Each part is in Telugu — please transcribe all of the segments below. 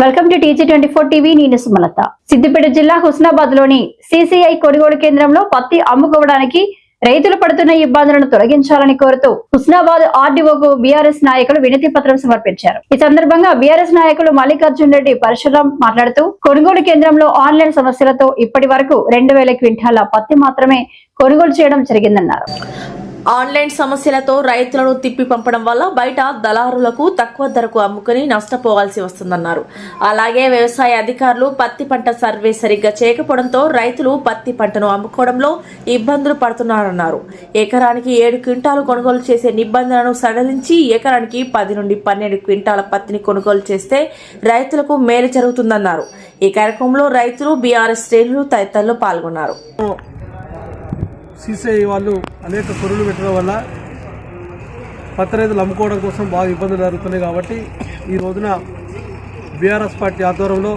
Welcome to TG24 TV. నేను సుమలత. సిద్దిపేట జిల్లా హుస్నాబాద్ లోని CCI కొనుగోలు కేంద్రంలో పత్తి అమ్ముకోవడానికి రైతులు పడుతున్న ఇబ్బందులను తొలగించాలని కోరుతూ హుస్నాబాద్ RDOకు BRS నాయకులు వినతి పత్రం సమర్పించారు. ఈ సందర్భంగా BRS నాయకులు మల్లికార్జున్ రెడ్డి పరశురాం మాట్లాడుతూ కొనుగోలు కేంద్రంలో ఆన్లైన్ సమస్యలతో ఇప్పటి వరకు 2000 క్వింటాల పత్తి మాత్రమే కొనుగోలు చేయడం జరిగిందన్నారు. ఆన్లైన్ సమస్యలతో రైతులను తిప్పి పంపడం వల్ల బయట దళారులకు తక్కువ ధరకు అమ్ముకుని నష్టపోవాల్సి వస్తుందన్నారు. అలాగే వ్యవసాయ అధికారులు పత్తి పంట సర్వే సరిగ్గా చేయకపోవడంతో రైతులు పత్తి పంటను అమ్ముకోవడంలో ఇబ్బందులు పడుతున్నారన్నారు. ఎకరానికి 7 క్వింటాలు కొనుగోలు చేసే నిబంధనలను సడలించి ఎకరానికి 10 నుండి 12 క్వింటాల పత్తిని కొనుగోలు చేస్తే రైతులకు మేలు జరుగుతుందన్నారు. ఈ కార్యక్రమంలో రైతులు BRS శ్రేణులు తదితరులు పాల్గొన్నారు. CCI వాళ్ళు అనేక కొనుగోలు పెట్టడం వల్ల పత్తి రైతులు అమ్ముకోవడం కోసం బాగా ఇబ్బందులు జరుగుతున్నాయి. కాబట్టి ఈ రోజున BRS పార్టీ ఆధ్వర్యంలో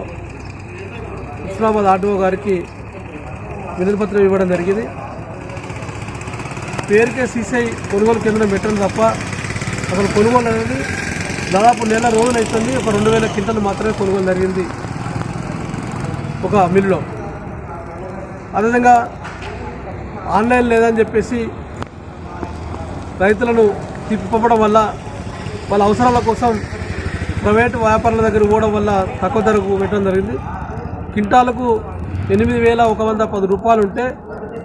హుస్నాబాద్ RDO గారికి వినతి పత్రం ఇవ్వడం జరిగింది. పేరుకే CCI కొనుగోలు కేంద్రం పెట్టడం తప్ప అసలు కొనుగోలు అనేది దాదాపు నెల రోజులు అవుతుంది. ఒక 2000 క్వింటాలు మాత్రమే కొనుగోలు జరిగింది ఒక మిల్లులో. అదేవిధంగా ఆన్లైన్ లేదని చెప్పేసి రైతులను తిప్పిపంపడం వల్ల వాళ్ళ అవసరాల కోసం ప్రైవేటు వ్యాపారుల దగ్గర పోవడం వల్ల తక్కువ ధరకు పెట్టడం జరిగింది. క్వింటాలకు 8,110 రూపాయలు ఉంటే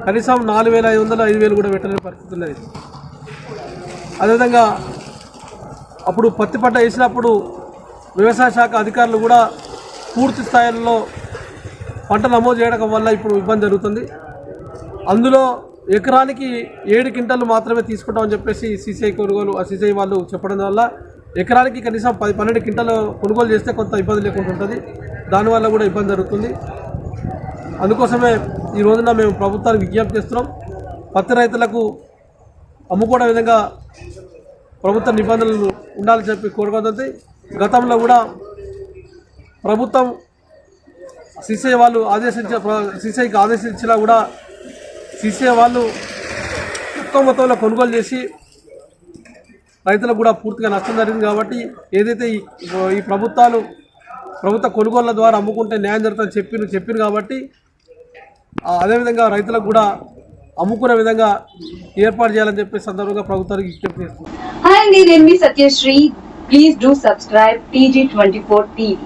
కనీసం 4,500, 5,000 కూడా పెట్టలేని పరిస్థితి ఉన్నది. అదేవిధంగా అప్పుడు పత్తి పంట వేసినప్పుడు వ్యవసాయ శాఖ అధికారులు కూడా పూర్తి స్థాయిలో పంట నమోదు చేయడం వల్ల ఇప్పుడు ఇబ్బంది జరుగుతుంది. అందులో ఎకరానికి 7 క్వింటాలు మాత్రమే తీసుకుంటామని చెప్పేసి CCI వాళ్ళు చెప్పడం వల్ల ఎకరానికి కనీసం 10-12 క్వింటాలు కొనుగోలు చేస్తే కొంత ఇబ్బంది లేకుండా ఉంటుంది. దానివల్ల కూడా ఇబ్బంది జరుగుతుంది. అందుకోసమే ఈ రోజున మేము ప్రభుత్వానికి విజ్ఞప్తి చేస్తున్నాం. పత్తి రైతులకు అమ్ముకోవడం విధంగా ప్రభుత్వ నిబంధనలు ఉండాలని చెప్పి కోరుకుంటుంది. గతంలో కూడా ప్రభుత్వం CCI వాళ్ళు CCIకి ఆదేశించినా కూడా CCI వాళ్ళు తక్కువ మొత్తంలో కొనుగోలు చేసి రైతులకు కూడా పూర్తిగా నష్టం జరిగింది. కాబట్టి ఏదైతే ఈ ప్రభుత్వ కొనుగోళ్ల ద్వారా అమ్ముకుంటే న్యాయం జరుగుతుందని చెప్పిన కాబట్టి అదేవిధంగా రైతులకు కూడా అమ్ముకునే విధంగా ఏర్పాటు చేయాలని చెప్పే సందర్భంగా ప్రభుత్వానికి విజ్ఞప్తి చేస్తున్నాం. హాయ్ అండి, నేను మీ Satyasri. Please do subscribe TG24 TV.